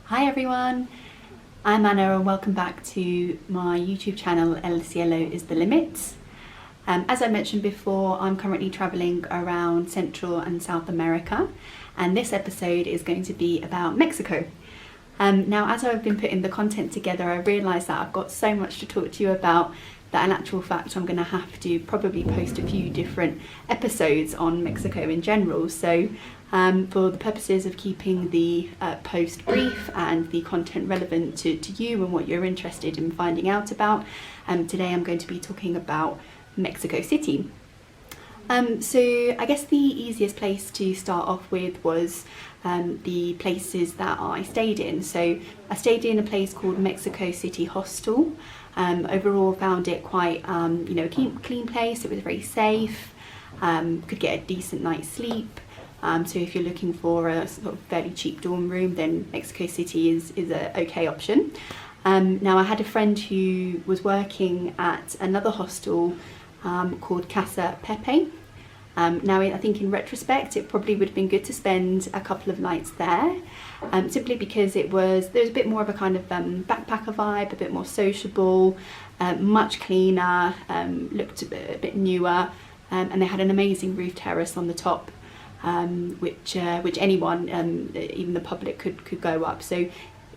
Hi everyone, I'm Anna and welcome back to my YouTube channel El Cielo is the Limit. As I mentioned before, I'm currently travelling around Central and South America, and this episode is going to be about Mexico. Now, as I've been putting the content together, I realised that I've got so much to talk to you about that in actual fact I'm going to have to probably post a few different episodes on Mexico in general. So for the purposes of keeping the post brief and the content relevant to you and what you're interested in finding out about, today I'm going to be talking about Mexico City. So I guess the easiest place to start off with was the places that I stayed in. So I stayed in a place called Mexico City Hostel. Overall found it quite a clean place. It was very safe, could get a decent night's sleep. So if you're looking for a sort of fairly cheap dorm room, then Mexico City is an okay option. Now I had a friend who was working at another hostel called Casa Pepe. Now I think in retrospect it probably would have been good to spend a couple of nights there, simply because there was a bit more of a kind of backpacker vibe, a bit more sociable, much cleaner, looked a bit newer, and they had an amazing roof terrace on the top, which anyone, even the public, could go up. So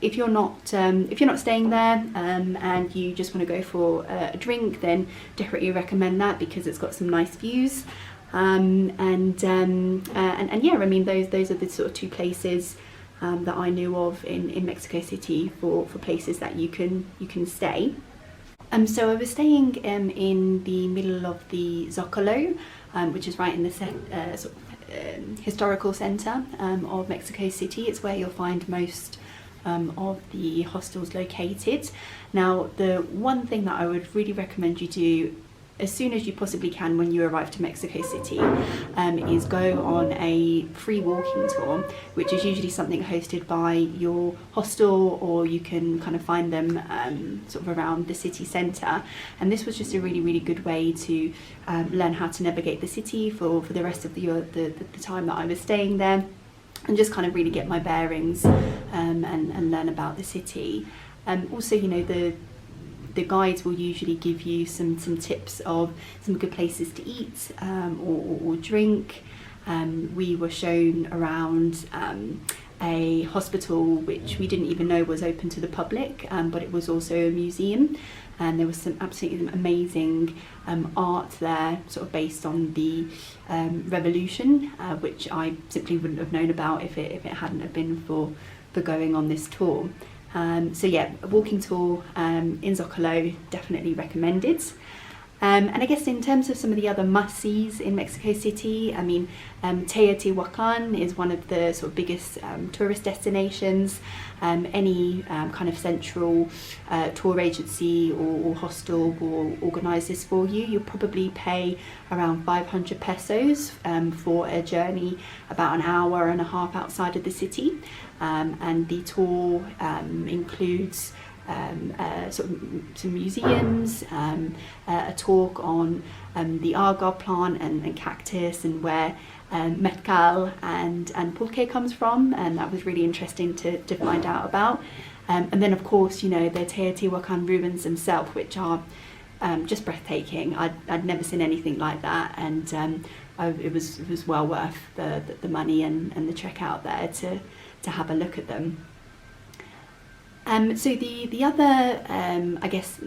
if you're not staying there and you just want to go for a drink, then definitely recommend that because it's got some nice views. And yeah, I mean those are the sort of two places that I knew of in Mexico City for places that you can stay. So I was staying in the middle of the Zocalo, which is right in the historical centre of Mexico City. It's where you'll find most of the hostels located. Now, the one thing that I would really recommend you do as soon as you possibly can when you arrive to Mexico City is go on a free walking tour, which is usually something hosted by your hostel, or you can kind of find them sort of around the city centre. And this was just a really good way to learn how to navigate the city for the rest of the time that I was staying there, and just kind of really get my bearings and learn about the city. Also, you know, the guides will usually give you some tips of some good places to eat or drink. We were shown around a hospital which we didn't even know was open to the public, but it was also a museum, and there was some absolutely amazing art there, sort of based on the revolution, which I simply wouldn't have known about if it hadn't have been for going on this tour. So yeah, a walking tour in Zocalo, definitely recommended. And I guess in terms of some of the other must-sees in Mexico City, I mean, Teotihuacan is one of the sort of biggest tourist destinations. Any kind of central tour agency or hostel will organise this for you. You'll probably pay around 500 pesos for a journey about an hour and a half outside of the city. And the tour includes sort of some museums, a talk on the agave plant and cactus, and where mezcal and pulque comes from, and that was really interesting to find out about. And then of course, you know, the Teotihuacan ruins themselves, which are just breathtaking. I'd never seen anything like that, and it was well worth the money and the trek out there to have a look at them. So the other, I guess,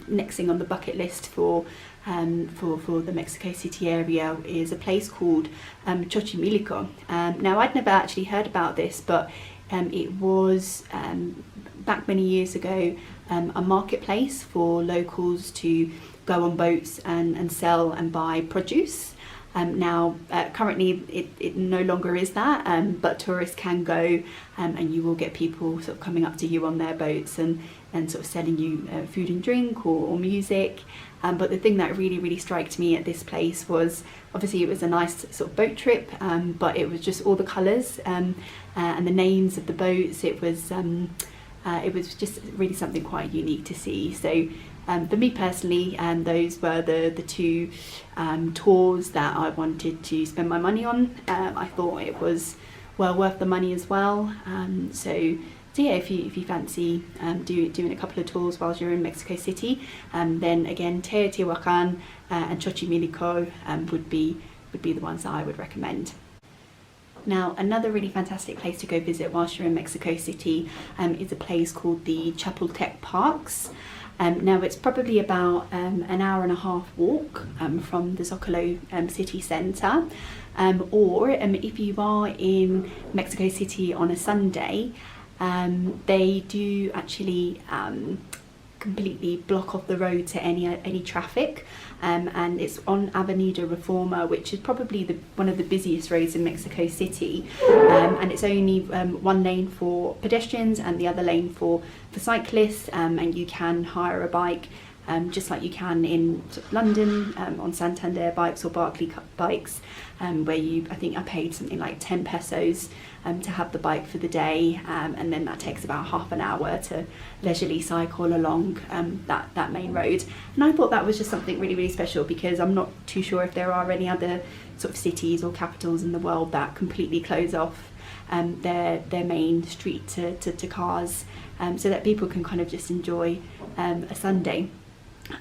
next thing on the bucket list for the Mexico City area is a place called Xochimilico. Now, I'd never actually heard about this, but it was back many years ago a marketplace for locals to go on boats and sell and buy produce. Now, currently it no longer is that, but tourists can go and you will get people sort of coming up to you on their boats and sort of selling you food and drink or music. But the thing that really struck me at this place was, obviously it was a nice sort of boat trip, but it was just all the colours and the names of the boats. It was just really something quite unique to see. So for me personally, those were the two tours that I wanted to spend my money on. I thought it was well worth the money as well. So So yeah, if you fancy doing a couple of tours whilst you're in Mexico City, then again Teotihuacan and Xochimilico would be the ones that I would recommend. Now, another really fantastic place to go visit whilst you're in Mexico City is a place called the Chapultec Parks. Now, it's probably about an hour and a half walk from the Zocalo city centre, or if you are in Mexico City on a Sunday, they do actually completely block off the road to any traffic, and it's on Avenida Reforma, which is probably one of the busiest roads in Mexico City, and it's only one lane for pedestrians and the other lane for cyclists, and you can hire a bike just like you can in London on Santander bikes or Barclay bikes, where I think I paid something like 10 pesos to have the bike for the day, and then that takes about half an hour to leisurely cycle along that main road. And I thought that was just something really, really special, because I'm not too sure if there are any other sort of cities or capitals in the world that completely close off their main street to cars, so that people can kind of just enjoy a Sunday.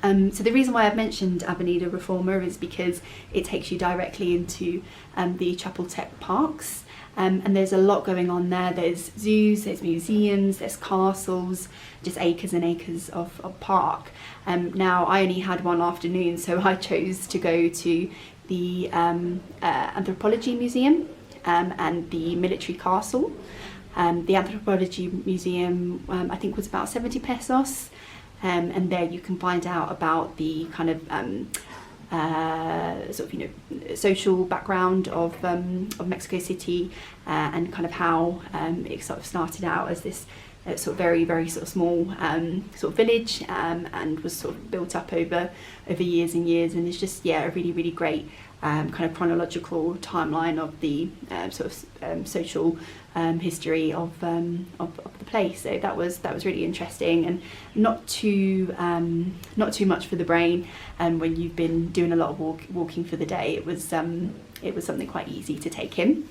So the reason why I've mentioned Avenida Reforma is because it takes you directly into the Chapultec Parks, and there's a lot going on there. There's zoos, there's museums, there's castles, just acres and acres of park. Now, I only had one afternoon, so I chose to go to the Anthropology Museum and the military castle. The Anthropology Museum, I think, was about 70 pesos. And there you can find out about the kind of sort of social background of Mexico City, and kind of how it sort of started out as this sort of very, very sort of small sort of village, and was sort of built up over years and years, and it's just a really, really great kind of chronological timeline of the sort of social history of the place. So that was really interesting, and not too much for the brain. And when you've been doing a lot of walking for the day, it was something quite easy to take in.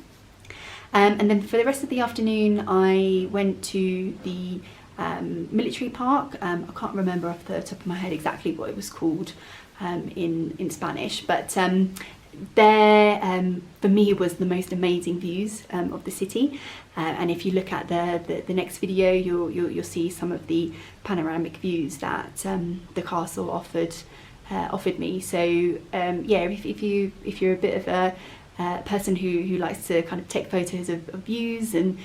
And then for the rest of the afternoon, I went to the military park. I can't remember off the top of my head exactly what it was called in Spanish, but there for me was the most amazing views of the city, and if you look at the next video, you'll see some of the panoramic views that the castle offered me. So if you're a bit of a person who likes to kind of take photos of views and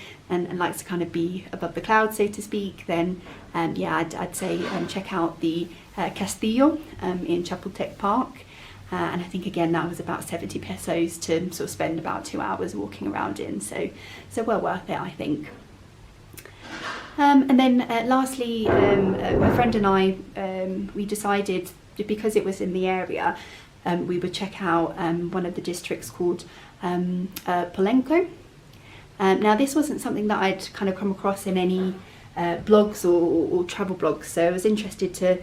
likes to kind of be above the clouds, so to speak, then I'd say check out the Castillo in Chapultec Park. And I think again that was about 70 pesos to sort of spend about 2 hours walking around in, so well worth it, I think. And then lastly, my friend and I, we decided, because it was in the area, we would check out one of the districts called Polanco. Now, this wasn't something that I'd kind of come across in any blogs or travel blogs, so I was interested to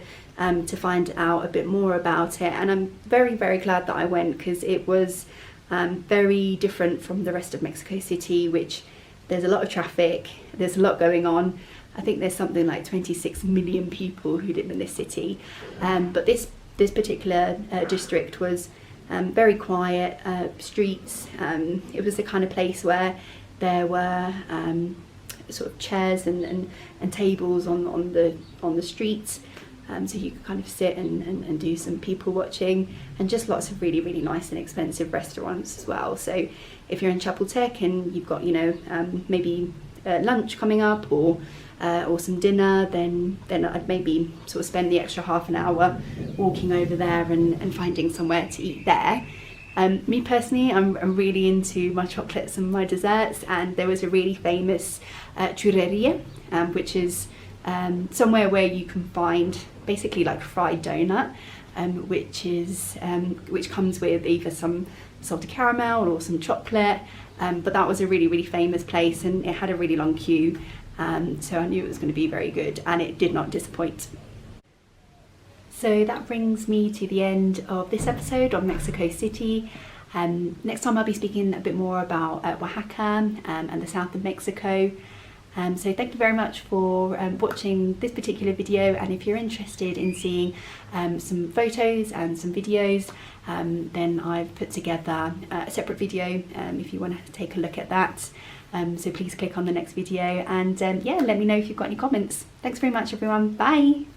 find out a bit more about it, and I'm very, very glad that I went, because it was very different from the rest of Mexico City, which there's a lot of traffic, there's a lot going on. I think there's something like 26 million people who live in this city, but this particular district was very quiet streets. It was the kind of place where there were sort of chairs and tables on the streets, so you could kind of sit and do some people watching, and just lots of really, really nice and expensive restaurants as well. So if you're in Chapultec and you've got maybe lunch coming up or some dinner, then I'd maybe sort of spend the extra half an hour walking over there and finding somewhere to eat there. Me personally, I'm really into my chocolates and my desserts, and there was a really famous Churrería, which is somewhere where you can find basically like fried donut, which comes with either some salted caramel or some chocolate, but that was a really, really famous place, and it had a really long queue, so I knew it was going to be very good, and it did not disappoint. So that brings me to the end of this episode on Mexico City. Next time I'll be speaking a bit more about Oaxaca and the south of Mexico. So thank you very much for watching this particular video, and if you're interested in seeing some photos and some videos, then I've put together a separate video if you want to take a look at that. So please click on the next video, and yeah, let me know if you've got any comments. Thanks very much everyone, bye!